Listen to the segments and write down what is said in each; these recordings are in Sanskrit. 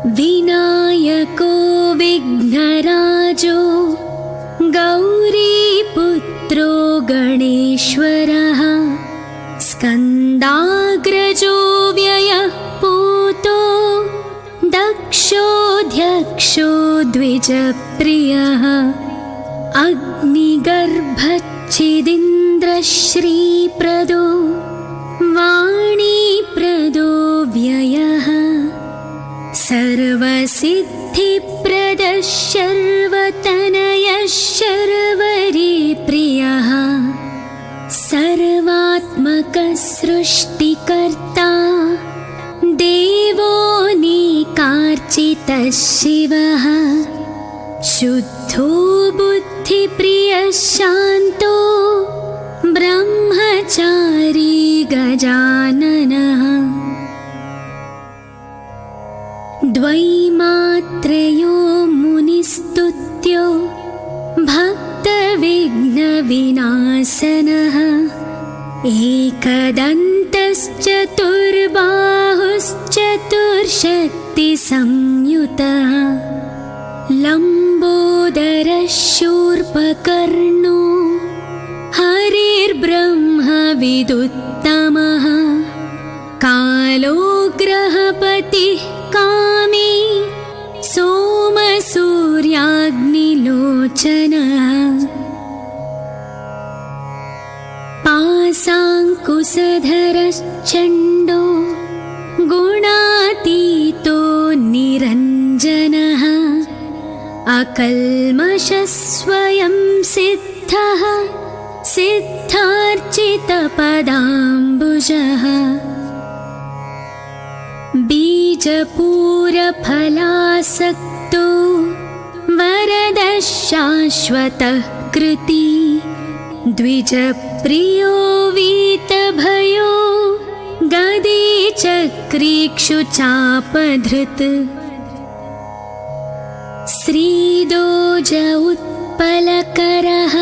विनायको विघ्नराजो गौरीपुत्रो गणेश्वरः स्कन्दाग्रजो व्ययः पूतो दक्षोऽध्यक्षो द्विजप्रियः अग्निगर्भच्छिदिन्द्रश्रीप्रदो वाणीप्रदो व्ययः सर्वसिद्धिप्रदः शर्वतनयः शर्वरीप्रियः सर्वात्मकः सृष्टिकर्ता देवोऽनेकार्चितः शिवः शुद्धो बुद्धिप्रियः शान्तो ब्रह्मचारी गजाननः द्वैमात्रयो मुनिस्तुत्यो भक्तविघ्नविनाशनः एकदन्तश्चतुर्बाहुश्चतुर्शक्तिसंयुतः लम्बोदरः शूर्पकर्णो हरिर्ब्रह्मविदुत्तमः कालो ग्रहपतिः कामी सोमसूर्याग्निलोचनः पाशाङ्कुशधरश्चण्डो गुणातीतो निरञ्जनः अकल्मषः स्वयं सिद्धः सिद्धार्चितपदाम्बुजः बीजपूरफलासक्तो वरदः शाश्वतः कृती द्विजप्रियो वीतभयो गदी चक्रीक्षुचापधृत् श्रीदोज उत्पलकरः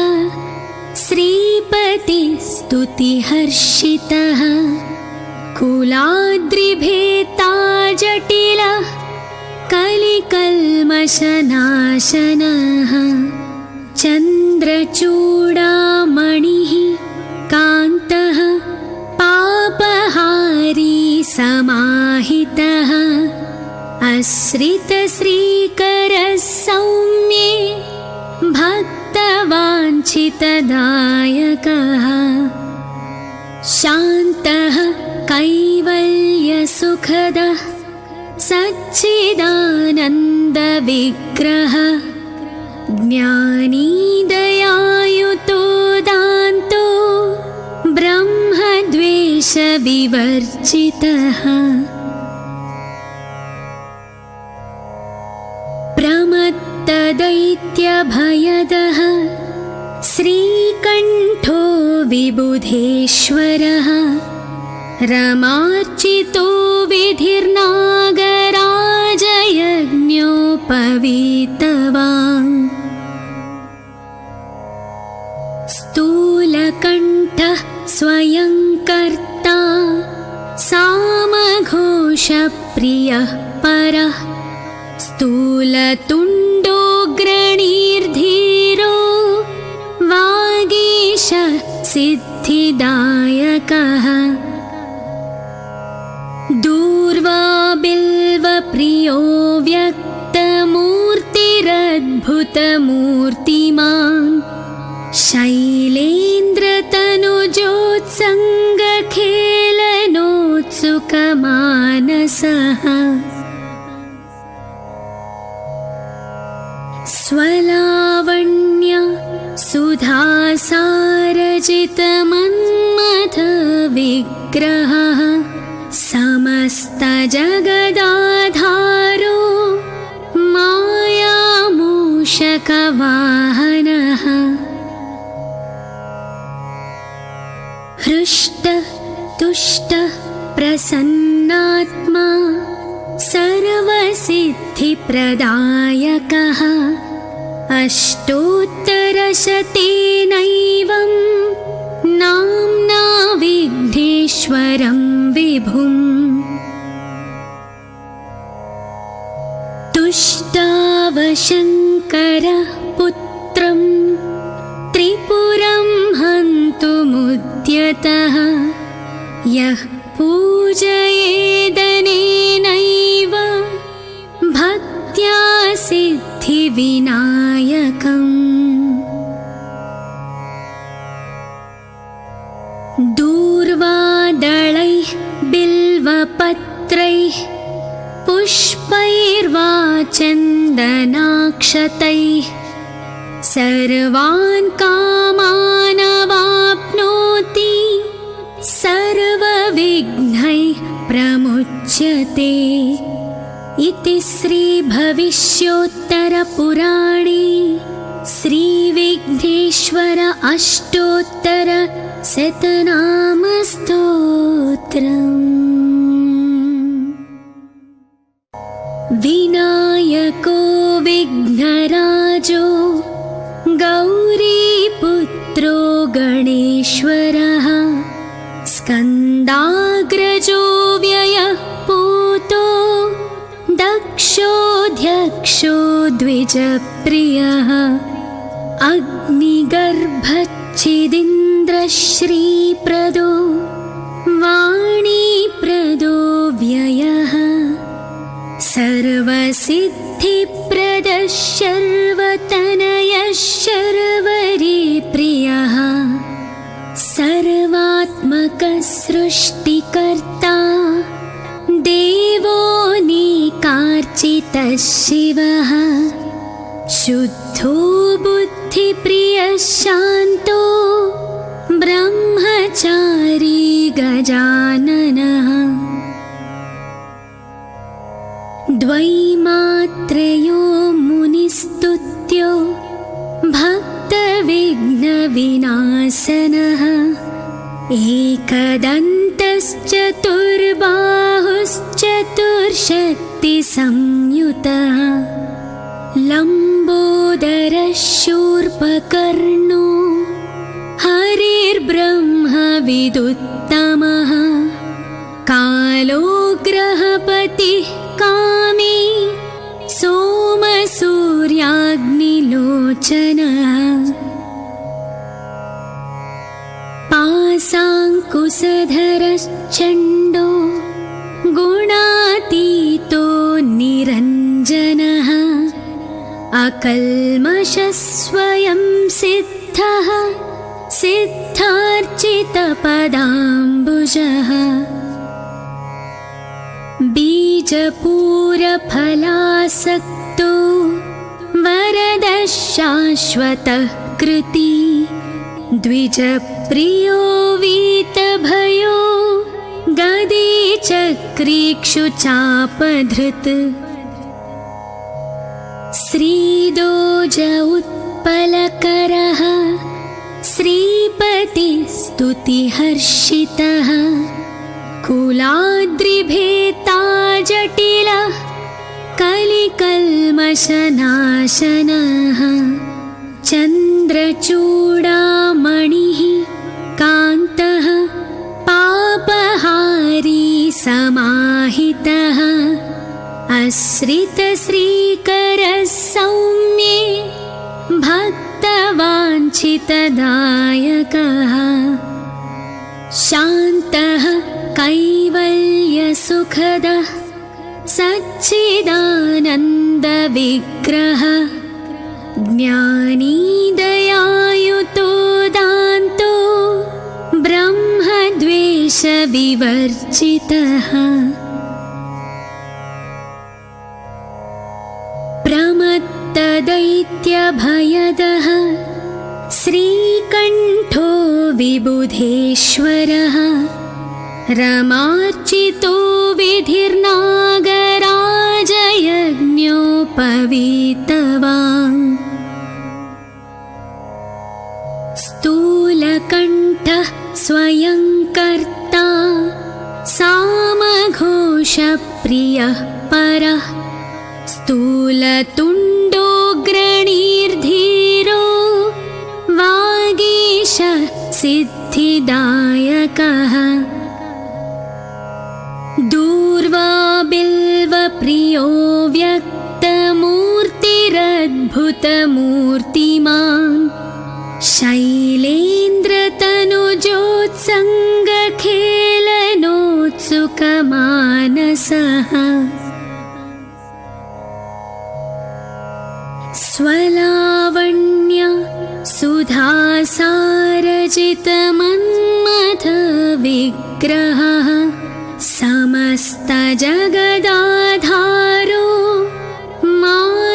श्रीपतिस्तुतिहर्षितः कुलाद्रिभेता जटिलः कलिकल्मषनाशनः चन्द्रचूडामणिः कान्तः पापहारी समाहितः आश्रितश्रीकरः सौम्ये भक्तवाञ्छितदायकः शान्तः कैवल्यसुखदः सच्चिदानन्दविग्रहः ज्ञानी दयायुतो दान्तो ब्रह्मद्वेषविवर्जितः प्रमत्तदैत्यभयदः श्रीकण्ठो विबुधेश्वरः रमार्चितो विधिर्नागराजयज्ञोपवीतवान् स्थूलकण्ठः स्वयं कर्ता सामघोषप्रियः परः स्थूलतुण्डोऽग्रणीर्धीरो वागीशः सिद्धिदायकः दूर्वाबिल्वप्रियो व्यक्तमूर्तिरद्भुतमूर्तिमान् शैलेन्द्रतनुजोत्सङ्गखेलनोत्सुकमानसः स्वलावण्य सुधासारजितमन्मथविग्रहः समस्तजगदाधारो मायामूषकवाहनः हृष्टः तुष्टः प्रसन्नात्मा सर्वसिद्धिप्रदायकः अष्टोत्तरशतेनैवं नाम्ना विघ्नेश्वरं विभुम् शिवशङ्करः पुत्रं त्रिपुरं हन्तुमुद्यतः यः पूजयेदनेनैव भक्त्या सिद्धिविनायकम्। दूर्वादलैः बिल्वपत्रैः पुष्पैर्वा चन्दनाक्षतैः सर्वान् कामानवाप्नोति सर्वविघ्नैः प्रमुच्यते। इति श्रीभविष्योत्तरपुराणे श्रीविघ्नेश्वर अष्टोत्तरशतनामस्तोत्रम्। विनायको विघ्नराजो गौरीपुत्रो गणेश्वरः स्कन्दाग्रजो व्ययः पूतो दक्षोऽध्यक्षो द्विजप्रियः अग्निगर्भच्छिदीन्द्रश्रीप्रदो वाणीप्रदो व्ययः सर्वसिद्धिप्रदः शर्वतनयः शर्वरीप्रियः सर्वात्मकः सृष्टिकर्ता देवोऽनेकार्चितः शिवः शुद्धो बुद्धिप्रियः शान्तो ब्रह्मचारी गजाननः द्वैमात्रयो मुनिस्तुत्यो भक्तविघ्नविनाशनः एकदन्तश्चतुर्बाहुश्चतुर्शक्तिसंयुतः लम्बोदरः शूर्पकर्णो हरिर्ब्रह्मविदुत्तमः कालो ग्रहपतिः कामी सोमसूर्याग्निलोचनः पाशाङ्कुशधरश्चण्डो गुणातीतो निरञ्जनः अकल्मषः स्वयं सिद्धः सिद्धार्चितपदाम्बुजः बीजपूरफलासक्तो वरदः शाश्वतः कृती द्विजप्रियो वीतभयो गदीचक्रीक्षुचापधृत् श्रीदोज उत्पलकरः श्रीपतिस्तुतिहर्षितः कुलाद्रिभेता जटिलः कलिकल्मषनाशनः चन्द्रचूडामणिः कान्तः पापहारी समाहितः आश्रितश्रीकरः सौम्ये भक्तवाञ्छितदायकः शान्तः कैवल्यसुखदः सच्चिदानन्दविग्रहः ज्ञानी दयायुतो दान्तो ब्रह्मद्वेषविवर्जितः प्रमत्तदैत्यभयदः श्रीकण्ठो विबुधेश्वरः रमार्चितो विधिर्नागराजयज्ञोपवीतवान् स्थूलकण्ठः स्वयं कर्ता सामघोषप्रियः परः स्थूलतुण्डोऽग्रणीर्धीरो वागीश सिद्धिदायकः दूर्वा बिल्वप्रियो व्यक्तमूर्तिर् शक्तिर्भक्तिरद्भुतमूर्तिमान् शैलेन्द्रतनुजोत्सङ्गखेलनोत्सुकमानसः स्वलावण्य सुधासारजितमन्मथविग्रहः समस्तजगदाधारो मायामूषकवाहनः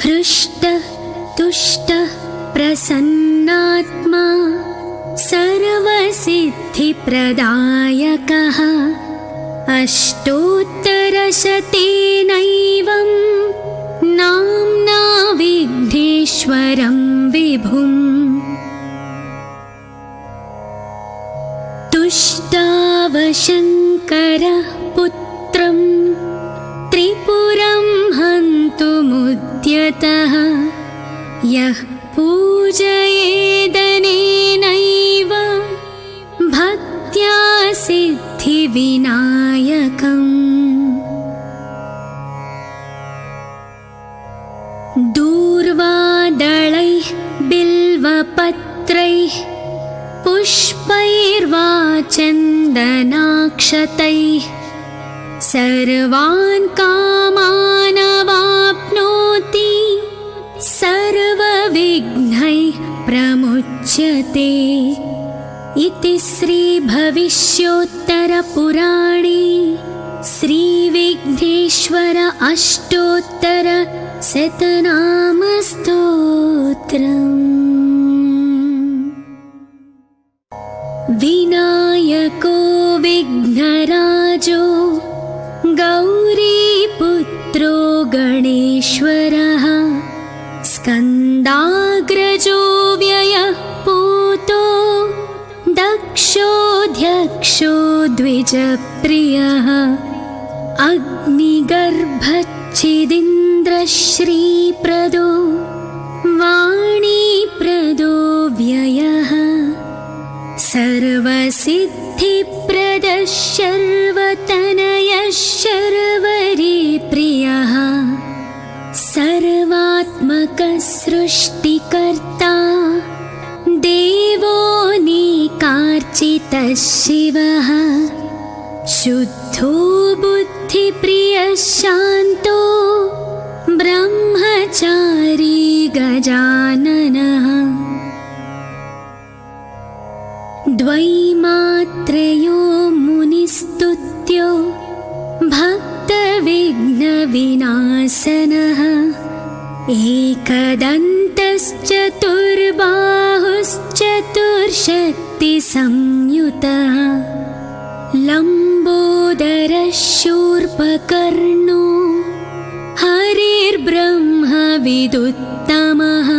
हृष्टः तुष्टः प्रसन्नात्मा सर्वसिद्धिप्रदायकः अष्टोत्तरशतेनैवं नाम्ना विघ्नेश्वरं विभुम् तुष्टावशङ्करः पुत्रं त्रिपुरं हन्तुमुद्यतः यः पूजयेदनेनैव भक्त्या सिद्धिविनायकम् दूर्वादलैः बिल्वपत्रैः पुष्पैर्वा चन्दनाक्षतैः सर्वान् कामानवाप्नोति सर्वविघ्नैः प्रमुच्यते इति श्रीभविष्योत्तरपुराणे श्रीविघ्नेश्वर अष्टोत्तरशतनामस्तोत्रम्। विनायको विघ्नराजो गौरीपुत्रो गणेश्वरः स्कन्दाग्रजो व्ययः पूतो दक्षोऽध्यक्षो द्विजप्रियः अग्निगर्भच्छिदीन्द्रश्रीप्रदो वाणीप्रदो व्ययः सर्वसिद्धिप्रदः शर्वतनयः शर्वरीप्रियः सर्वात्मकः सृष्टिकर्ता देवो निकार्चितः शिवः शुद्धो बुद्धिप्रियः शान्तो ब्रह्मचारी गजाननः द्वैमात्रयो मुनिस्तुत्यो भक्तविघ्नविनाशनः एकदन्तश्चतुर्बाहुश्चतुर्शक्तिसंयुतः लम्बोदरः शूर्पकर्णो हरिर्ब्रह्मविदुत्तमः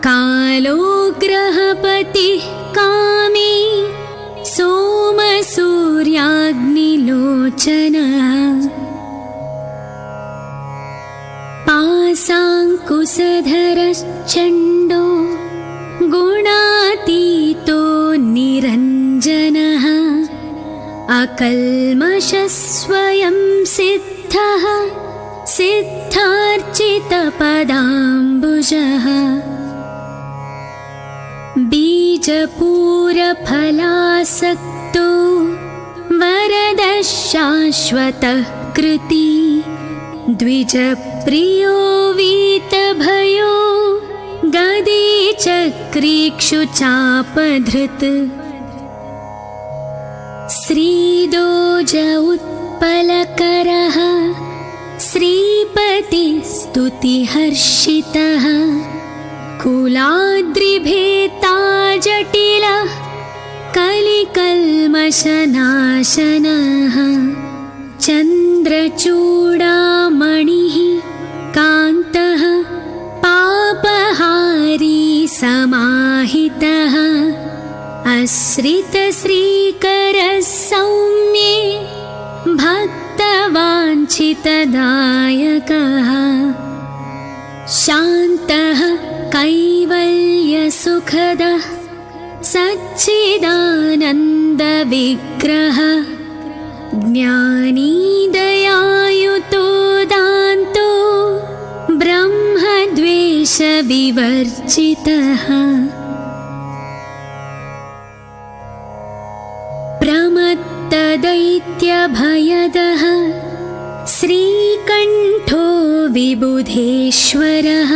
कालो ग्रहपतिः कामी सोमसूर्याग्निलोचनः पाशाङ्कुशधरश्चण्डो गुणातीतो निरञ्जनः अकल्मषः स्वयं सिद्धः सिद्धार्चितपदाम्बुजः बीजपूरफलासक्तो वरदः शाश्वतः कृती द्विजप्रियो वीतभयो गदीचक्रीक्षुचापधृत् श्रीदोज उत्पलकरः श्रीपतिस्तुतिहर्षितः कुलाद्रिभेता जटिलः कलिकल्मषनाशनः चन्द्रचूडामणिः कान्तः पापहारी समाहितः आश्रितश्रीकरः सौम्ये भक्तवाञ्छितदायकः शान्तः कैवल्यसुखदः सच्चिदानन्दविग्रह ज्ञानी दयायुतो दान्तो ब्रह्मद्वेषविवर्जितः प्रमत्तदैत्यभयदः श्रीकण्ठो विबुधेश्वरः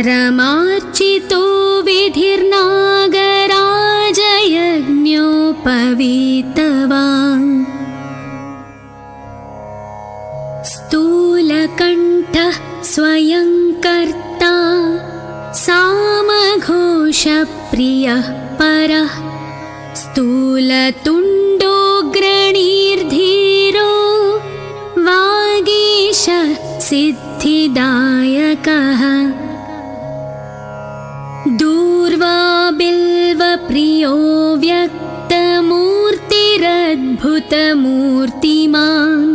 रमार्चितो विधिर्नागराजयज्ञोपवीतवान् स्थूलकण्ठः स्वयं कर्ता सामघोषप्रियः परः स्थूलतुण्डोऽग्रणीर्धीरो वागीश सिद्धिदायकः दूर्वा बिल्वप्रियो व्यक्तमूर्तिरद्भुतमूर्तिमान्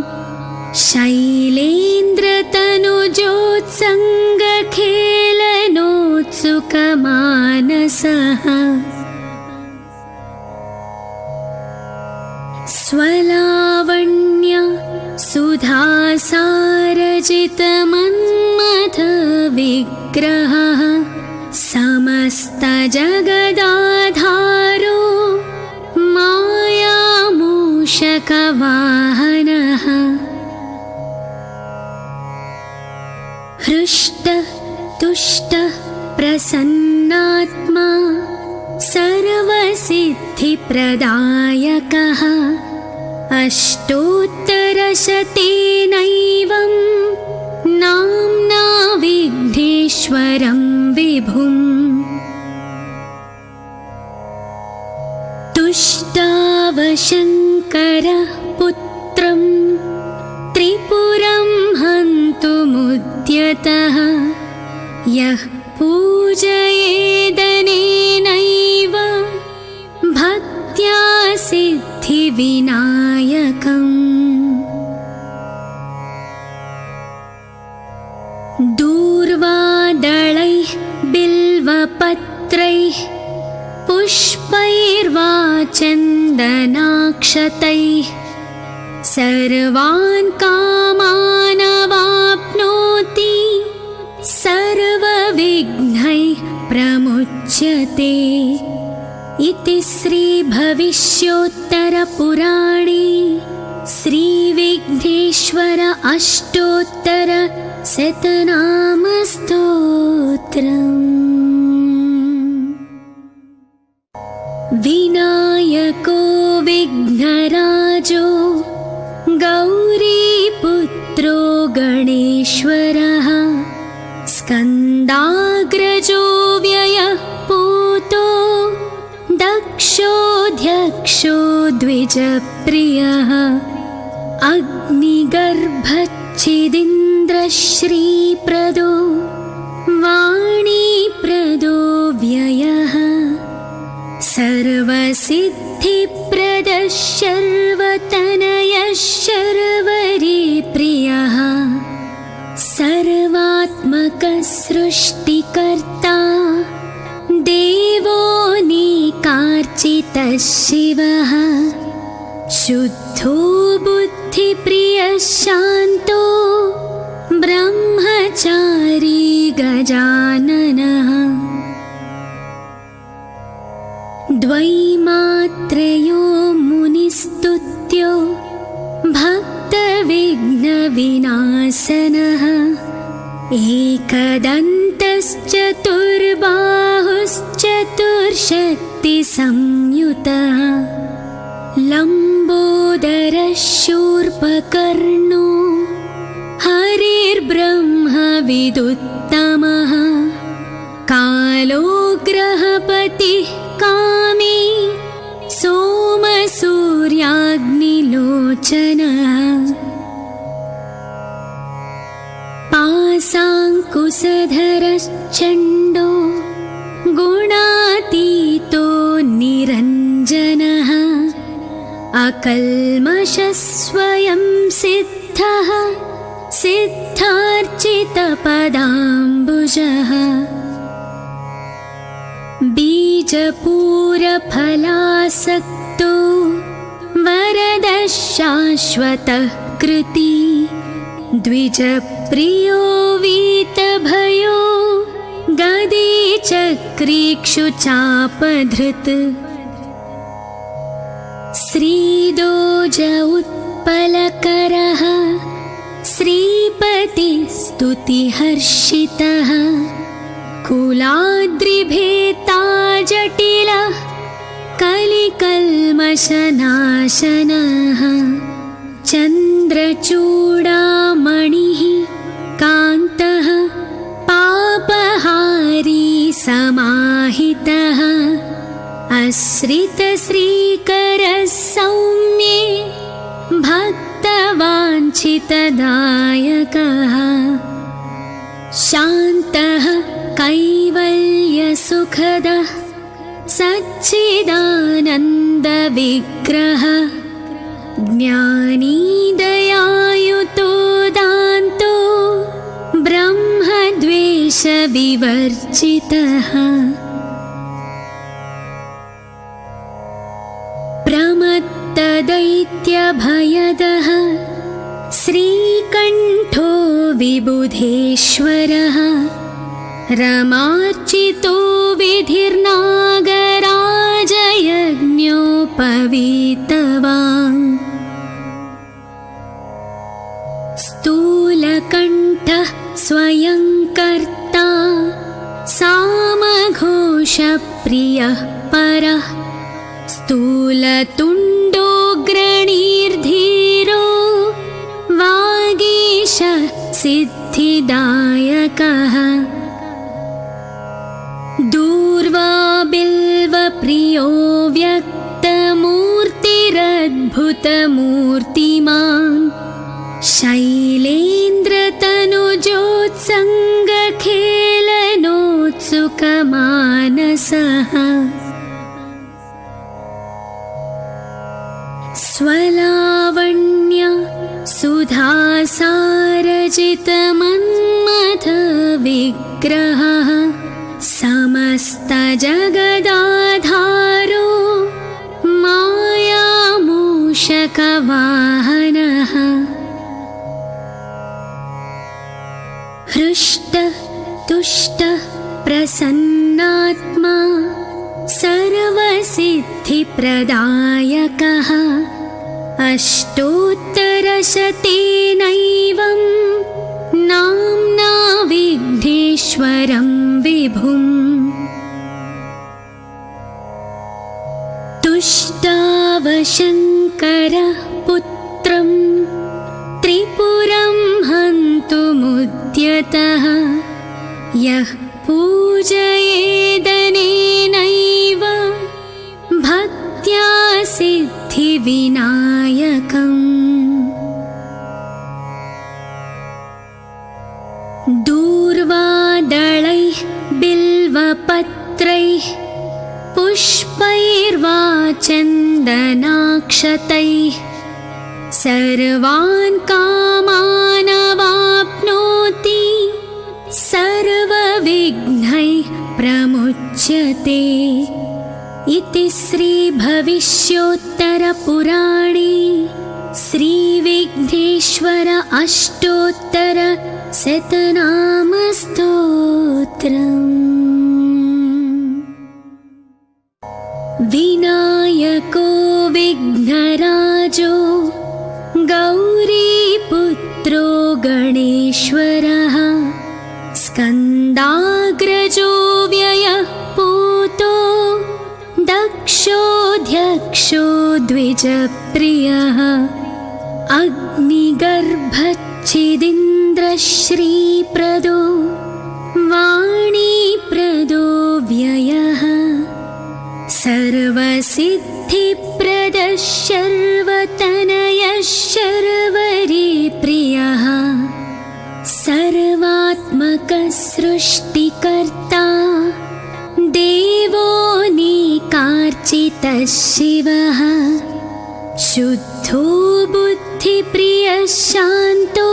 शैलेन्द्रतनुजोत्सङ्गखेलनोत्सुकमानसः स्वलावण्य सुधासारजितमन्मथविग्रहः समस्तजगदाधारो मायामूषकवाहनः हृष्टः तुष्टः प्रसन्नात्मा सर्वसिद्धिप्रदायकः अष्टोत्तरशतेनैवं नाम्ना विघ्नेश्वरं विभुम् तुष्टावशङ्करः पुत्रं त्रिपुरं हन्तुमुद्यतः यः पूजयेदनेनैव भक्त्या सिद्धिविनायकम् दूर्वादलैः बिल्वपत्रैः पुष्पैर्वा चन्दनाक्षतैः सर्वान् कामानवाप्नोति सर्वविघ्नैः प्रमुच्यते इति श्रीभविष्योत्तरपुराणे श्रीविघ्नेश्वर अष्टोत्तरशतनामस्तोत्रम्। विनायको विघ्नराजो गौरीपुत्रो गणेश्वरः स्कन्दाग्रजो व्ययः पूतो दक्षोऽध्यक्षो द्विजप्रियः अग्निगर्भच्छिदिन्द्रश्रीप्रदो वाणीप्रदो व्ययः सर्वसिद्धिप्रदः शर्वतनयः शर्वरीप्रियः सर्वात्मकः सृष्टिकर्ता देवोऽनेकार्चितः शिवः शुद्धो बुद्धिप्रियः शान्तो ब्रह्मचारी गजाननः द्वैमात्रयो मुनिस्तुत्यो भक्तविघ्नविनाशनः एकदन्तश्चतुर्बाहुश्चतुर्शक्तिसंयुतः लम्बोदरः शूर्पकर्णो हरिर्ब्रह्मविदुत्तमः कालोग्रहपतिः कामी सोमसूर्याग्निलोचनः पासाङ्कुशधरश्चण्डो गुणातीतो निरञ्जनः अकल्मषः स्वयं सिद्धः सिद्धार्चितपदाम्बुजः बीजपूर फलासक्तो वरदः शाश्वतः कृती द्विजप्रियो वीतभयो गदी चक्रीक्षुचापधृत् श्रीदोज उत्पलकरः श्रीपतिस्तुतिहर्षितः कुलाद्रिभेता जटिलः कलिकल्मषनाशनः चन्द्रचूडामणिः कान्तः पापहारी समाहितः आश्रितश्रीकरः सौम्ये भक्तवाञ्छितदायकः शान्तः कैवल्यसुखदः सच्चिदानन्दविग्रहः ज्ञानी दयायुतो दान्तो ब्रह्मद्वेषविवर्जितः प्रमत्तदैत्यभयदः श्रीकण्ठो विबुधेश्वरः रमार्चितो विधिर्नागराजयज्ञोपवीतवान् स्थूलकण्ठः स्वयं कर्ता सामघोषप्रियः परः स्थूलतुण्डोऽग्रणीर्धीरो वागीशः सिद्धिदायकः दूर्वा बिल्वप्रियो व्यक्तमूर्तिरद्भुतमूर्तिमान् शैलेन्द्रतनुजोत्सङ्गखेलनोत्सुकमानसः स्वलावण्य सुधासारजितमन्मथविग्रहः समस्तजगदाधारो मायामूषकवाहनः हृष्टः तुष्टः प्रसन्नात्मा सर्वसिद्धिप्रदायकः अष्टोत्तरशतेनैवं नाम्ना विघ्नेश्वरं विभुम् तुष्टावशङ्करः पुत्रं त्रिपुरं हन्तुमुद्यतः यः पूजयेदनेनैव भक्त्या सिद्धिविनायकम् दूर्वादलैः बिल्वपत्रैः पुष्पैर्वा चन्दनाक्षतैः सर्वान् कामानवाप्नोति सर्वविघ्नैः प्रमुच्यते इति श्रीभविष्योत्तरपुराणे श्रीविघ्नेश्वर अष्टोत्तरशतनामस्तोत्रम्। विनायको विघ्नराजो गौरीपुत्रो गणेश्वरः स्कन्दाग्रजो व्ययः पूतो दक्षोऽध्यक्षो द्विजप्रियः अग्निगर्भच्छिदीन्द्रश्रीप्रदो वाणीप्रदो व्ययः सर्वसिद्धिप्रदः शर्वतनयः शर्वरीप्रियः सर्वात्मकः सृष्टिकर्ता देवोऽनेकार्चितः शिवः शुद्धो बुद्धिप्रियः शान्तो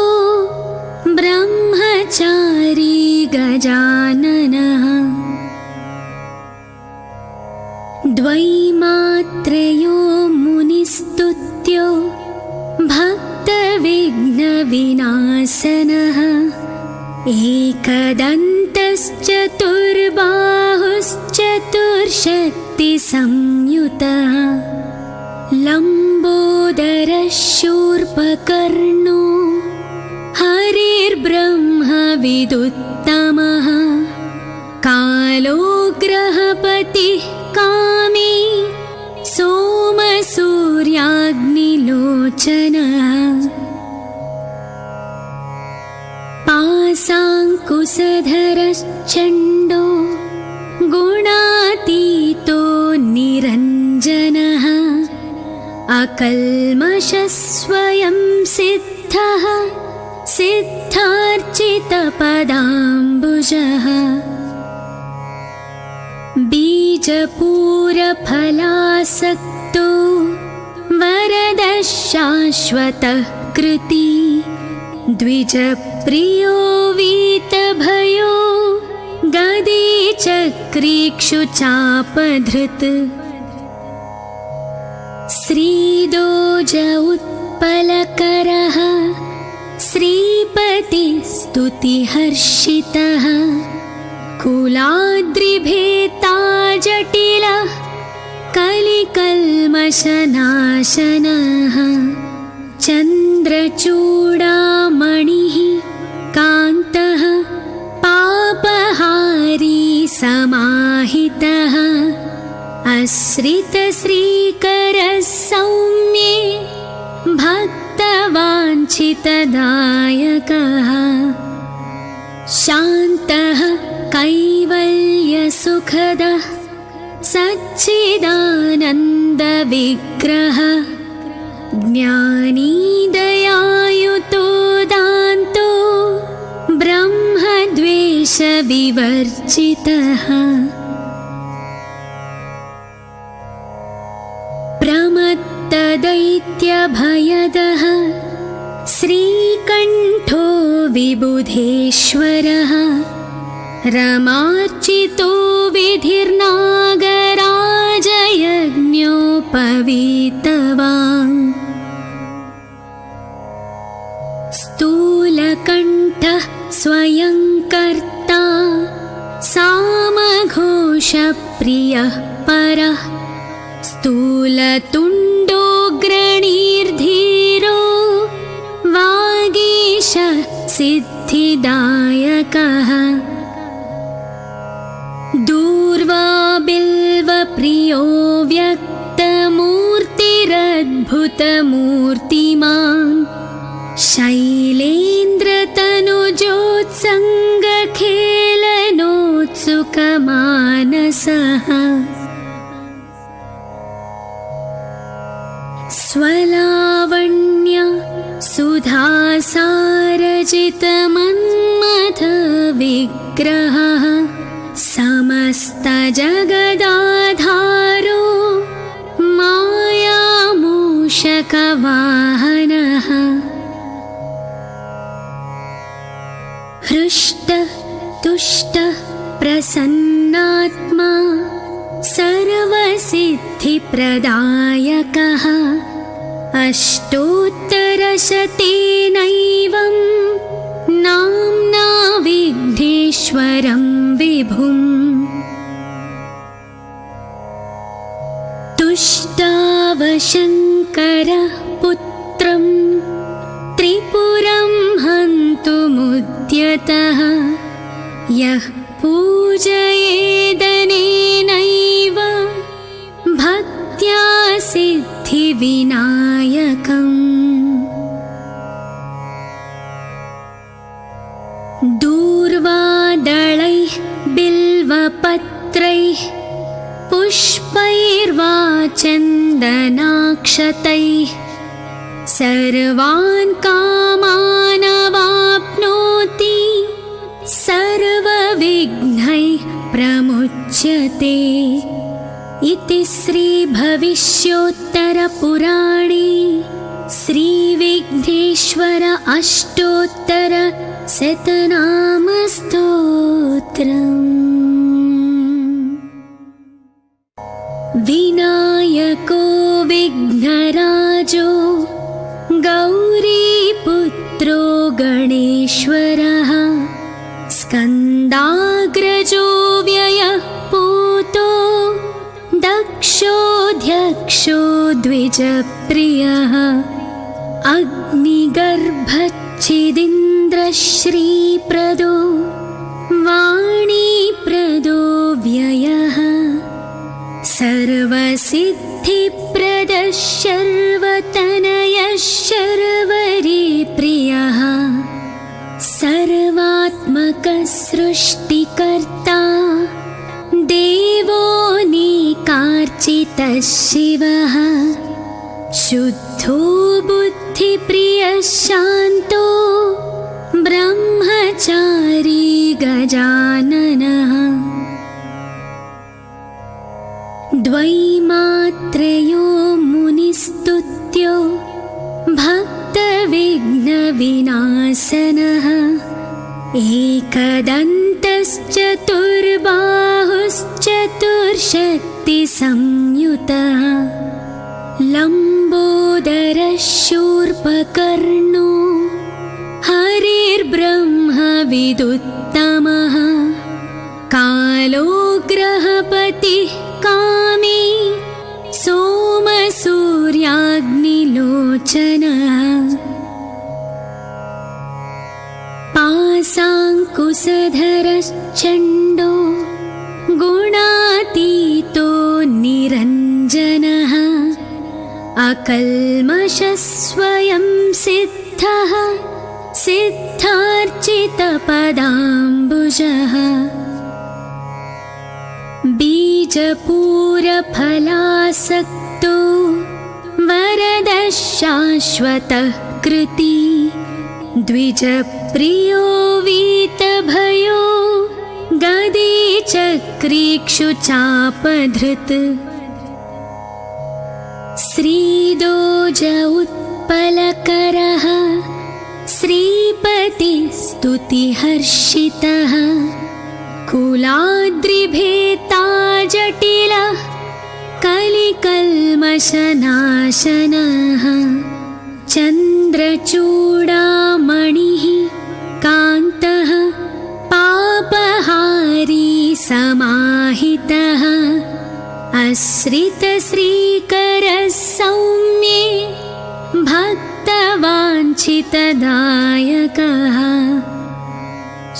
ब्रह्मचारी गजाननः द्वै मात्रेयो मुनिस्तुत्यो भक्तविघ्नविनाशनः एकदन्तश्चतुर्बाहुश्चतुर्शक्तिसंयुतः लम्बोदरः शूर्पकर्णो हरिर्ब्रह्मविदुत्तमः कालो ग्रहपतिः कामी सोमसूर्याग्निलोचनः पाशाङ्कुशधरश्चण्डो गुणातीतो निरञ्जनः अकल्मषः स्वयं सिद्धः सिद्धार्चितपदाम्बुजः बीजपूरफलासक्तो वरदः शाश्वतः कृती द्विजप्रियो वीतभयो गदीचक्रीक्षुचापधृत् श्रीदोज उत्पलकरः श्रीपतिस्तुतिहर्षितः कुलाद्रिभेता जटिलः कलिकल्मषनाशनः चन्द्रचूडामणिः कान्तः पापहारी समाहितः आश्रितश्रीकरः सौम्ये भक्तवाञ्छितदायकः शान्तः कैवल्यसुखदः सच्चिदानन्दविग्रहः ज्ञानी दयायुतो दान्तो ब्रह्मद्वेषविवर्जितः प्रमत्तदैत्यभयदः श्रीकण्ठो विबुधेश्वरः रमार्चितो विधिर्नागराजयज्ञोपवीतवान् स्थूलकण्ठः स्वयं कर्ता सामघोषप्रियः परः स्थूलतुण्डोऽग्रणीर्धीरो वागीशः सिद्धिदायकः दूर्वाबिल्वप्रियो व्यक्तमूर्तिरद्भुतमूर्तिमान् शैलेन्द्रतनुजोत्सङ्गखेलनोत्सुकमानसः स्वलावण्य सुधासारजितमन्मथविग्रहः समस्तजगदाधारो मायामूषकवाहनः हृष्टः तुष्टः प्रसन्नात्मा सर्वसिद्धिप्रदायकः अष्टोत्तरशतेनैवं नाम्ना विघ्नेश्वरं विभुम् तुष्टावशङ्करः पुत्रं त्रिपुरं हन्तुमुद्यतः यः पूजयेदनेनैव भक्त्या सिद्धिविनायकम् दूर्वादलैः बिल्वपत्रैः पुष्पैर्वा चन्दनाक्षतैः सर्वान् कामानवाप्नोति सर्वविघ्नैः प्रमुच्यते इति श्रीभविष्योत्तरपुराणे श्रीविघ्नेश्वर अष्टोत्तरशतनामस्तोत्रम् विनायको स्कन्दाग्रजो व्ययः पूतो दक्षोऽध्यक्षो द्विजप्रियः अग्निगर्भच्छिदिन्द्रश्रीप्रदो वाणीप्रदो व्ययः सर्वसिद्धिप्रदः शर्वतनयः शर्वरीप्रियः सर्वात्मकः सृष्टिकर्ता देवोऽनेकार्चितः शिवः शुद्धो बुद्धिप्रियः शान्तो ब्रह्मचारी गजाननः द्वैमात्रयो मुनिस्तुत्यो भक्तविघ्नविनाशनः एकदन्तश्चतुर्बाहुश्चतुर्शक्तिसंयुतः लम्बोदरः शूर्पकर्णो हरिर्ब्रह्मविदुत्तमः कालो ग्रहपतिः कामी सोमसूर्याग्निलोचनः पाशाङ्कुशधरश्चण्डो गुणातीतो निरञ्जनः अकल्मषः स्वयं सिद्धः सिद्धार्चितपदाम्बुजः बीजपूरफलासक्तो वरदः शाश्वतः कृती द्विजप्रियो वीतभयो गदी चक्रीक्षुचापधृत् श्रीदोज उत्पलकरः श्रीपतिस्तुतिहर्षितः कुलाद्रिभेता जटिलः कलिकल्मषनाशनः चन्द्रचूडामणिः कान्तः पापहारी समाहितः आश्रितश्रीकरः सौम्ये भक्तवाञ्छितदायकः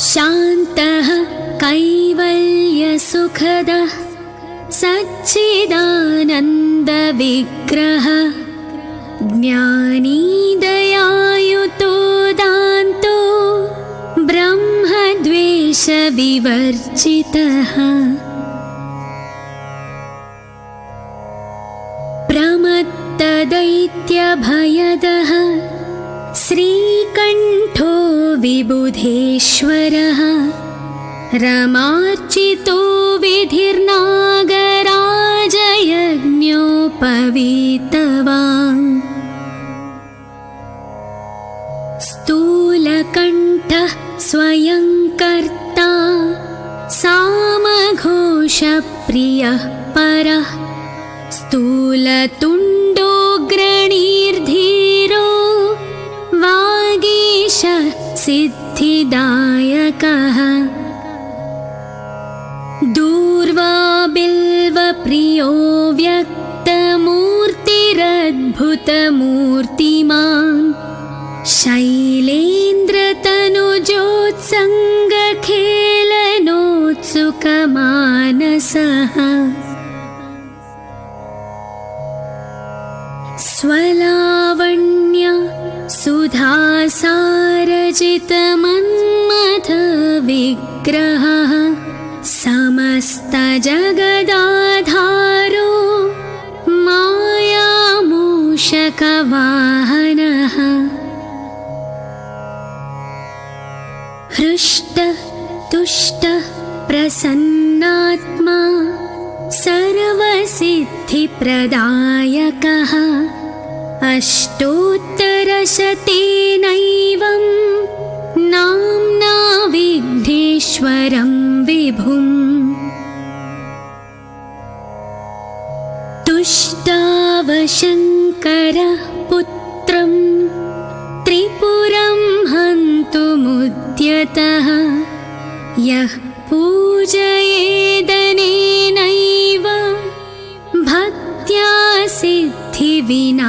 शान्तः कैवल्यसुखदः सच्चिदानन्दविग्रहः ज्ञानी दयायुतो दान्तो ब्रह्मद्वेषविवर्जितः प्रमत्तदैत्यभयदः श्रीकण्ठो विबुधेश्वरः रमार्चितो विधिर्नागराजयज्ञोपवीतवान् स्थूलकण्ठः स्वयं कर्ता सामघोषप्रियः परः स्थूलतुण्डोऽग्रणीर्धीरो वागीशः सिद्धिदायकः दूर्वाबिल्वप्रियो व्यक्तमूर्तिरद्भुतमूर्तिमान् शैलेन्द्रतनुजोत्सङ्गखेलनोत्सुकमानसः स्वलावण्य सुधासारजितमन्मथविग्रहः समस्तजगदाधारो मायामूषकवाहनः हृष्टः तुष्टः प्रसन्नात्मा सर्वसिद्धिप्रदायकः अष्टोत्तरशतेनैवं नाम्ना विघ्नेश्वरं विभुम् तुष्टावशङ्करः पुत्रं त्रिपुरं हन्तुमुद्यतः यः पूजयेदनेनैव भक्त्या सिद्धिविनायकम्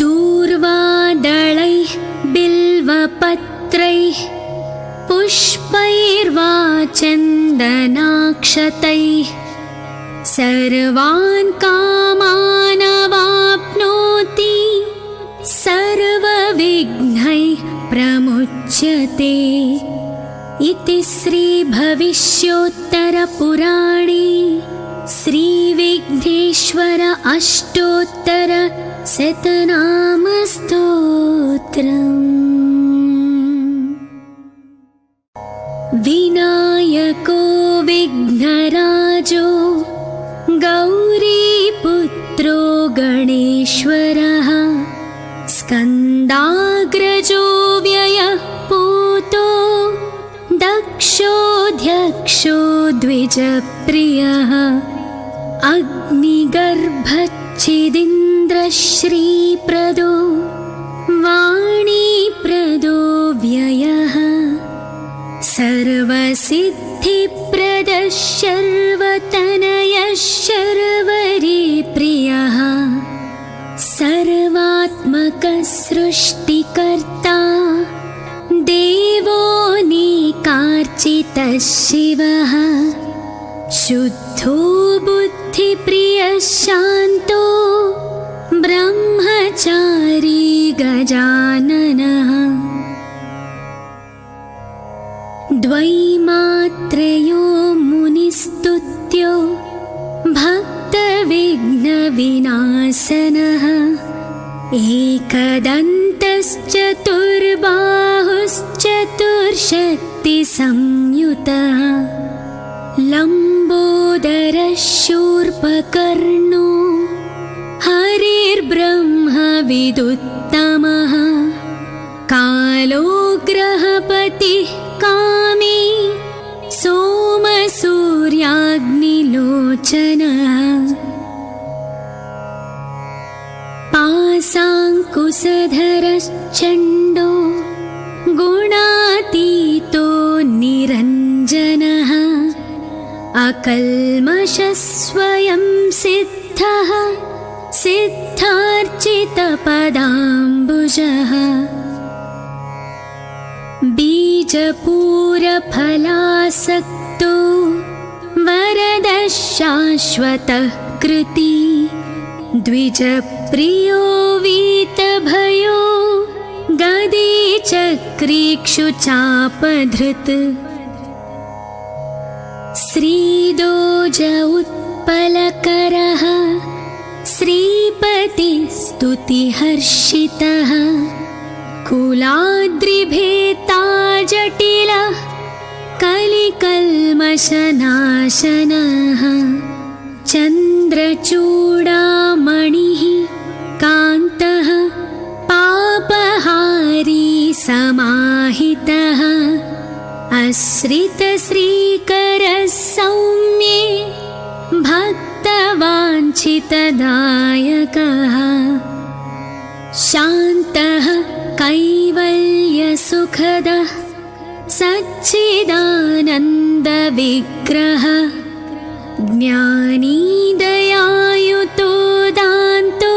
दूर्वादळैः बिल्वपत्रैः पुष्पैर्वा चन्दनाक्षतैः सर्वान् कामानवाप्नोति सर्वविघ्नैः प्रमुच्यते इति श्रीभविष्योत्तरपुराणे श्रीविघ्नेश्वर अष्टोत्तरशतनामस्तोत्रम्। विनायको विघ्नराजो गौरीपुत्रो गणेश्वरः स्कन्दाग्रजो व्ययः पूतो दक्षोऽध्यक्षो द्विजप्रियः अग्निगर्भच्छिदिन्द्रश्रीप्रदो वाणीप्रदो व्ययः सर्वसिद्धिप्रदः शर्वतनयः शर्वरीप्रियः सर्वात्मकः सृष्टिकर्ता देवो नेकार्चितः शिवः शुद्धो बुद्धिप्रियः शान्तो ब्रह्मचारी गजाननः द्वैमात्रयो मुनिस्तुत्यो भक्तविघ्नविनाशनः एकदन्तश्चतुर्बाहुश्चतुर्शक्तिसंयुतः लम्बोदरः शूर्पकर्णो हरिर्ब्रह्मविदुत्तमः कालो ग्रहपतिः कामी सोमसूर्याग्निलोचनः पाशाङ्कुशधरश्चण्डो गुणातीतो निरञ्जनः अकल्मषः स्वयं सिद्धः सिद्धार्चितपदाम्बुजः बीजपूरफलासक्तो वरदः शाश्वतः कृती द्विजप्रियो वीतभयो गदीचक्रीक्षुचापधृत् श्रीदोज उत्पलकरः श्रीपतिस्तुतिहर्षितः कुलाद्रिभेता जटिलः कलिकल्मषनाशनः चन्द्रचूडामणिः कान्तः पापहारी समाहितः आश्रितश्रीकरः सौम्ये भक्तवाञ्छितदायकः शान्तः कैवल्यसुखदः सच्चिदानन्दविग्रहः ज्ञानी दयायुतो दान्तो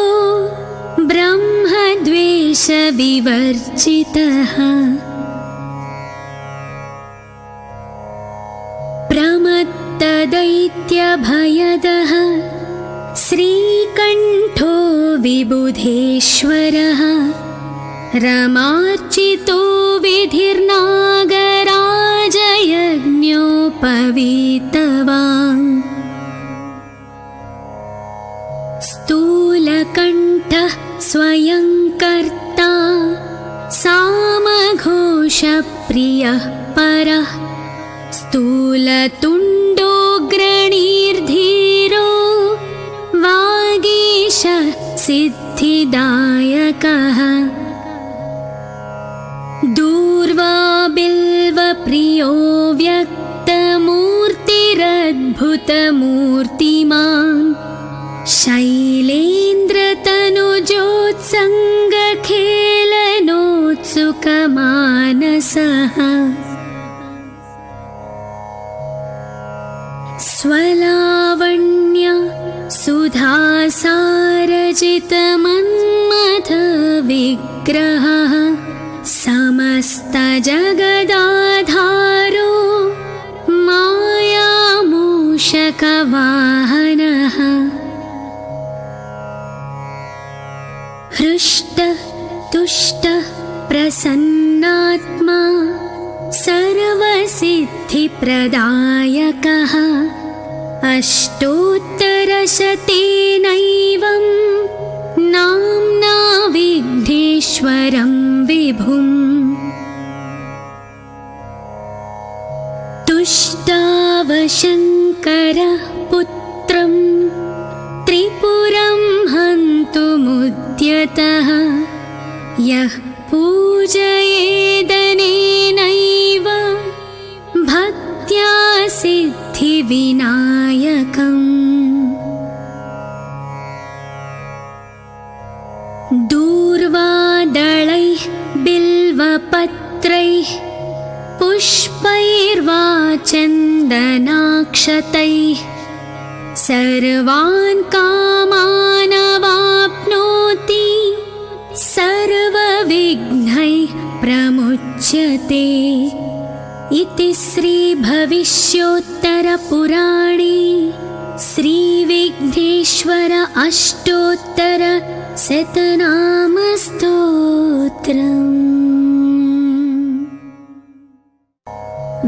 ब्रह्मद्वेषविवर्जितः प्रमत्तदैत्यभयदः श्रीकण्ठो विबुधेश्वरः रमार्चितो विधिर्नागराजयज्ञोपवीतवान् स्थूलकण्ठः स्वयं कर्ता सामघोषप्रियः परः स्थूलतुण्डोऽग्रणीर्धीरो वागीशः सिद्धिदायकः दूर्वाबिल्वप्रियो व्यक्तमूर्तिरद्भुतमूर्तिमान् शैलेन्द्रतनुजोत्सङ्गखेलय सुखमानसः स्वलावण्य सुधासारजितमन्मथविग्रहः समस्तजगदाधारो मायामूषकवाहनः हृष्टः तुष्टः प्रसन्नात्मा सर्वसिद्धिप्रदायकः अष्टोत्तरशतेनैवं नाम्ना विघ्नेश्वरं विभुम् तुष्टावशङ्करः पुत्रं त्रिपुरं हन्तुमुद्यतः यः पूजयेदनेनैव भक्त्या सिद्धिविनायकम् दूर्वादळैः बिल्वपत्रैः पुष्पैर्वा चन्दनाक्षतैः सर्वान् कामानवाप्नोति सर्वविघ्नैः प्रमुच्यते इति श्रीभविष्योत्तरपुराणे श्रीविघ्नेश्वर अष्टोत्तर शतनामस्तोत्रम्।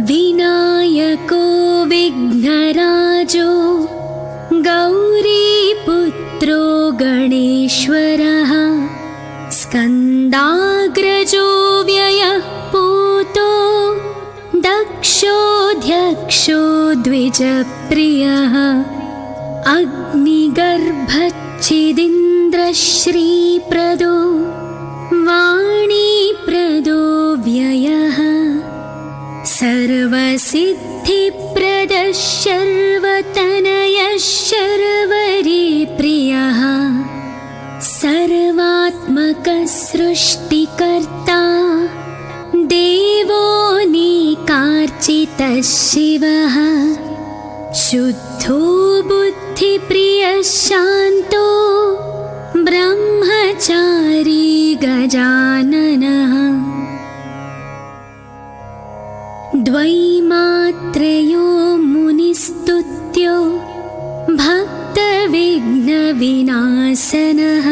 विनायको विघ्नराजो गौरीपुत्रो गणेश्वरः स्कन्दाग्रजो व्ययः पूतो दक्षोऽध्यक्षो द्विजप्रियः अग्निगर्भच्छिदिन्द्रश्रीप्रदो वाणीप्रदो व्ययः सर्वसिद्धिप्रदः शर्वतनयः शर्वरीप्रियः सर्वात्मकः सृष्टिकर्ता देवो निकार्चितः शिवः शुद्धो बुद्धिप्रियः शान्तो ब्रह्मचारी गजाननः द्वैमात्रयो मुनिस्तुत्यो भक्तविघ्नविनाशनः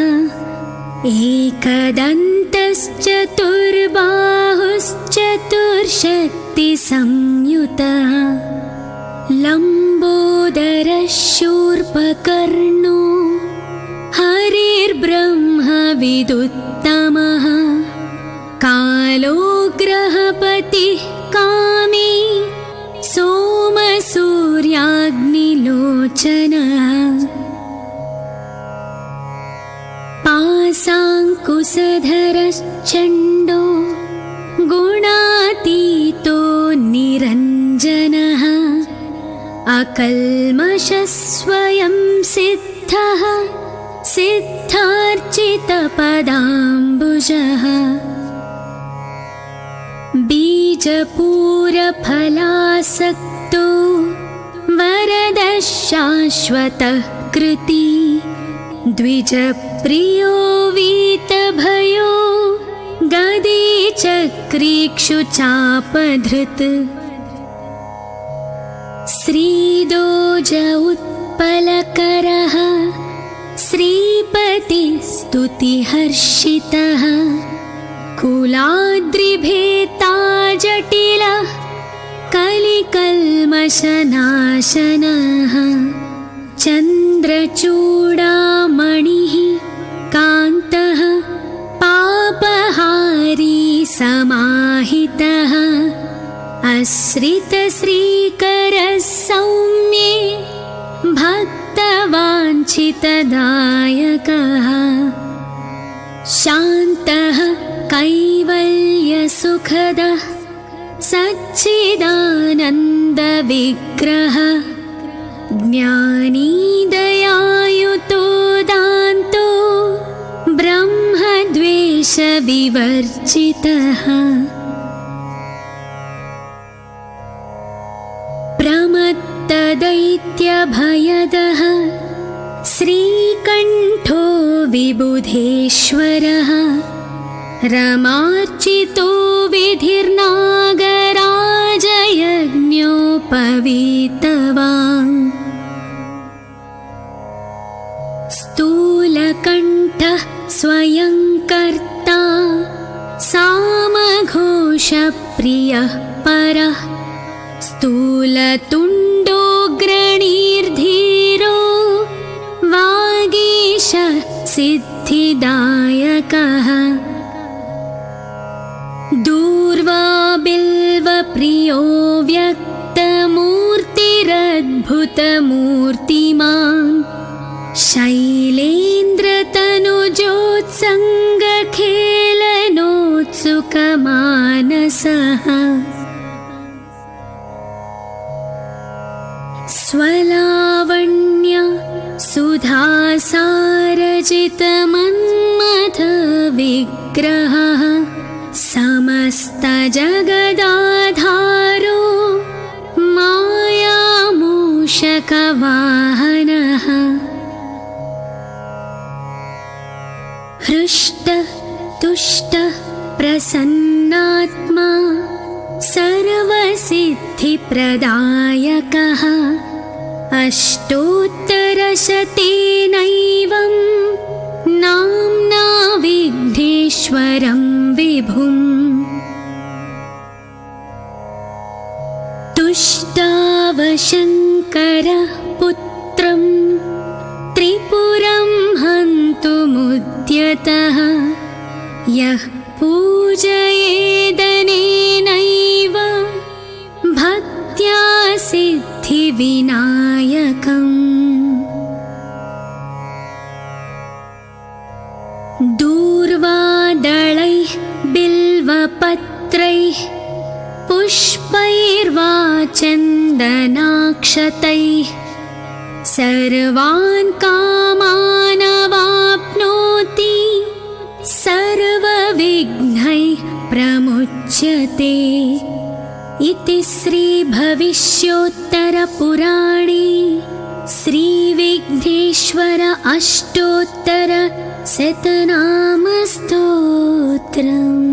एकदन्तश्चतुर्बाहुश्चतुर्शक्तिसंयुतः लम्बोदरः शूर्पकर्णो हरिर्ब्रह्मविदुत्तमः कालो ग्रहपतिः कामी सोमसूर्याग्निलोचनः पाशाङ्कुशधरश्चण्डो गुणातीतो निरञ्जनः अकल्मषः स्वयं सिद्धः सिद्धार्चितपदाम्बुजः बीजपूरफलासक्तो वरदः शाश्वतः कृती द्विजप्रियो वीतभयो गदीचक्रीक्षुचापधृत् श्रीदोज उत्पलकरः श्रीपतिस्तुतिहर्षितः कुलाद्रिभेता जटिलः कलिकल्मषनाशनः चन्द्रचूडामणिः कान्तः पापहारी समाहितः आश्रितश्रीकरः सौम्ये भक्तवाञ्छितदायकः शान्तः कैवल्यसुखदः सच्चिदानन्दविग्रहः ज्ञानी दयायुतो दान्तो ब्रह्मद्वेष विवर्जितः प्रमत्तदैत्यभयदः श्रीकण्ठो विबुधेश्वरः रमार्चितो विधिर्नागराजयज्ञोपवीतवान् स्थूलकण्ठः स्वयं कर्ता सामघोषप्रियः परः स्थूलतुण्डोऽग्रणीर्धीरो वागीश सिद्धिदायकः दूर्वा बिल्वप्रियो व्यक्तमूर्तिरद्भुतमूर्तिमान् शैलेन्द्रतनुजोत्सङ्गखेलनोत्सुकमानसः स्वलावण्य सुधासारजितमन्मथविग्रहः समस्तजगदाधारो मायामूषकवाहनः हृष्टः तुष्टः प्रसन्नात्मा सर्वसिद्धिप्रदायकः अष्टोत्तरशतेनैवं नाम्ना विघ्नेश्वरं विभुम् तुष्टावशङ्करः पुत्रं त्रिपुरं हन्तुमुद्यतः यः पूजयेदनेनैव भक्त्या सिद्धिविनायकम् दूर्वादलैः बिल्वपत्रैः पुष्पैर्वा चन्दनाक्षतैः सर्वान् कामानवाप्नोति सर्वविघ्नैः प्रमुच्यते इति श्रीभविष्योत्तरपुराणे श्रीविघ्नेश्वर अष्टोत्तरशतनामस्तोत्रम्।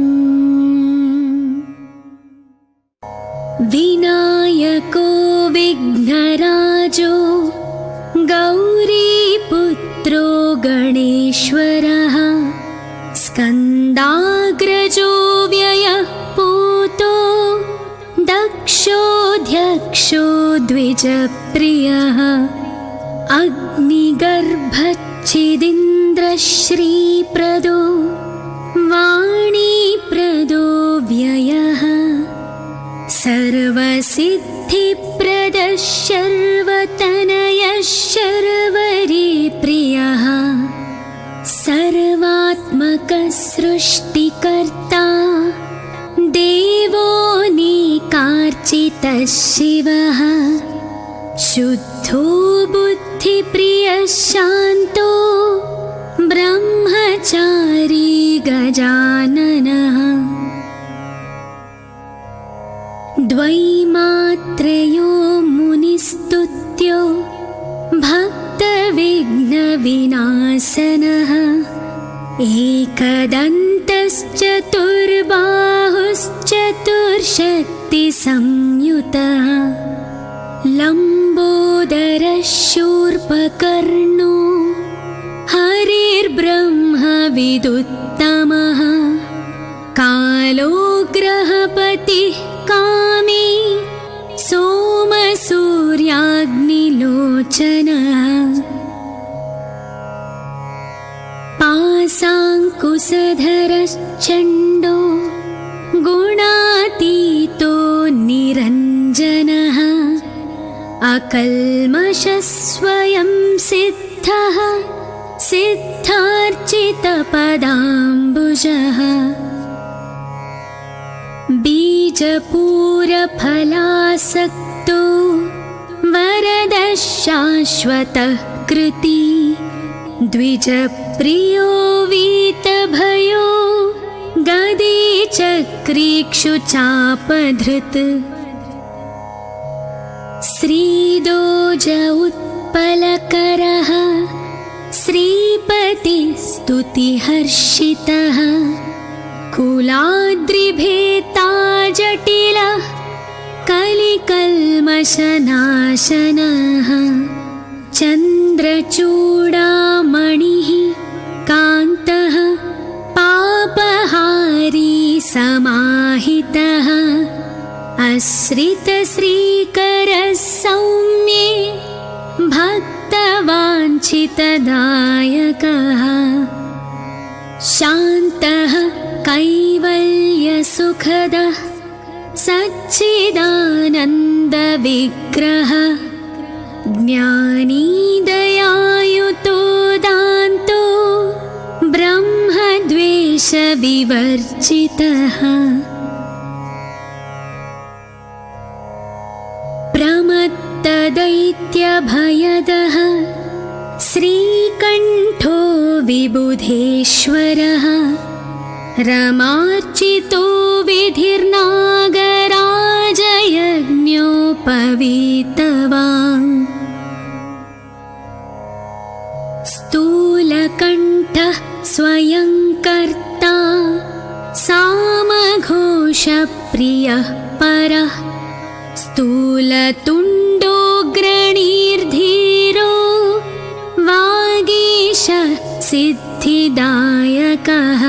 विनायको विघ्नराजो गौरीपुत्रो गणेश्वरः स्कन्दाग्रजो व्ययः पूतो दक्षोऽध्यक्षो द्विजप्रियः अग्निगर्भच्छिदिन्द्रश्रीप्रदो वाणीप्रदो व्ययः सर्वसिद्धिप्रदः शर्वतनयः शर्वरीप्रियः सर्वात्मकः सृष्टिकर्ता देवोऽनेकार्चितः शिवः शुद्धो बुद्धिप्रियः शान्तो ब्रह्मचारी गजाननः द्वैमात्रयो मुनिस्तुत्यो भक्तविघ्नविनाशनः एकदन्तश्चतुर्बाहुश्चतुर्शक्तिसंयुतः लम्बोदरः शूर्पकर्णो हरिर्ब्रह्मविदुत्तमः कालोग्रहपतिः कामी सोमसूर्याग्निलोचनः पासाङ्कुशधरश्चण्डो गुणातीतो निरञ्जनः अकल्मषः स्वयं सिद्धः सिद्धार्चितपदाम्बुजः बीजपूरफलासक्तो वरदः शाश्वतः कृती द्विजप्रियो वीतभयो गदे चक्रीक्षुचापधृत् श्रीदोज उत्पलकरः श्रीपतिस्तुतिहर्षितः कुलाद्रिभेता जटिलः कलिकल्मषनाशनः चन्द्रचूडामणिः कान्तः पापहारी समाहितः आश्रितश्रीकरः सौम्ये भक्तवाञ्छितदायकः शान्तः कैवल्यसुखदः सच्चिदानन्दविग्रहः ज्ञानी दयायुतो दान्तो ब्रह्मद्वेषविवर्जितः प्रमत्तदैत्यभयदः श्रीकण्ठो विबुधेश्वरः रमार्चितो विधिर्नागराजयज्ञोपवीतवान् स्थूलकण्ठः स्वयं कर्ता सामघोषप्रियः परः स्थूलतुण्डोऽग्रणीर्धीरो वागीशः सिद्धिदायकः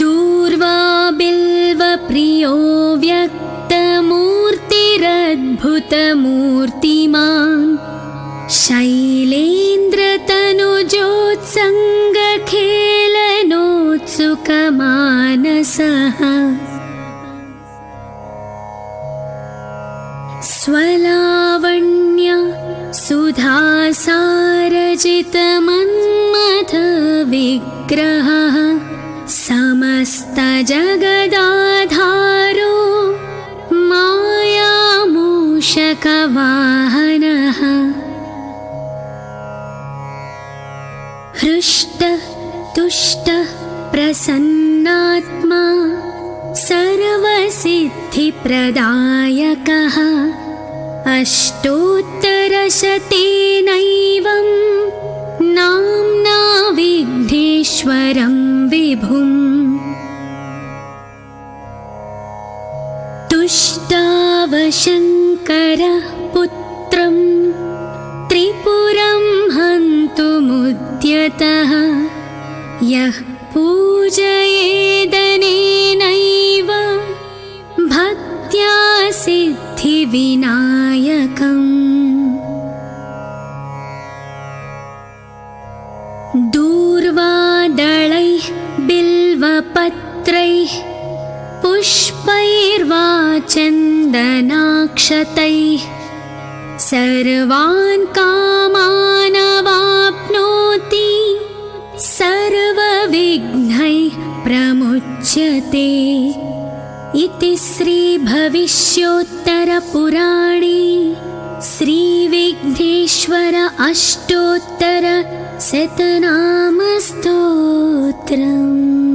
दूर्वा बिल्वप्रियो व्यक्तमूर्तिरद्भुतमूर्तिमान् शैलेन्द्रतनुजोत्सङ्गखेलनोत्सुकमानसः स्वलावण्य सुधासारजितमन्मथविग्रहः समस्तजगदाधारो मायामूषकवाहनः हृष्टः तुष्टः प्रसन्नात्मा सर्वसिद्धिप्रदायकः अष्टोत्तरशतेनैवं नाम्ना विघ्नेश्वरं विभुम् तुष्टावशङ्करः पुत्रं त्रिपुरं हन्तुमुद्यतः यः पूजयेदनेनैव भक्त्या सिद्धिविनायकम् दूर्वादलैः बिल्वपत्रैः पुष्पैर्वा चन्दनाक्षतैः सर्वान् कामानवाप्नोति सर्वविघ्नैः प्रमुच्यते इति श्रीभविष्योत्तरपुराणे श्रीविघ्नेश्वर अष्टोत्तरशतनामस्तोत्रम्।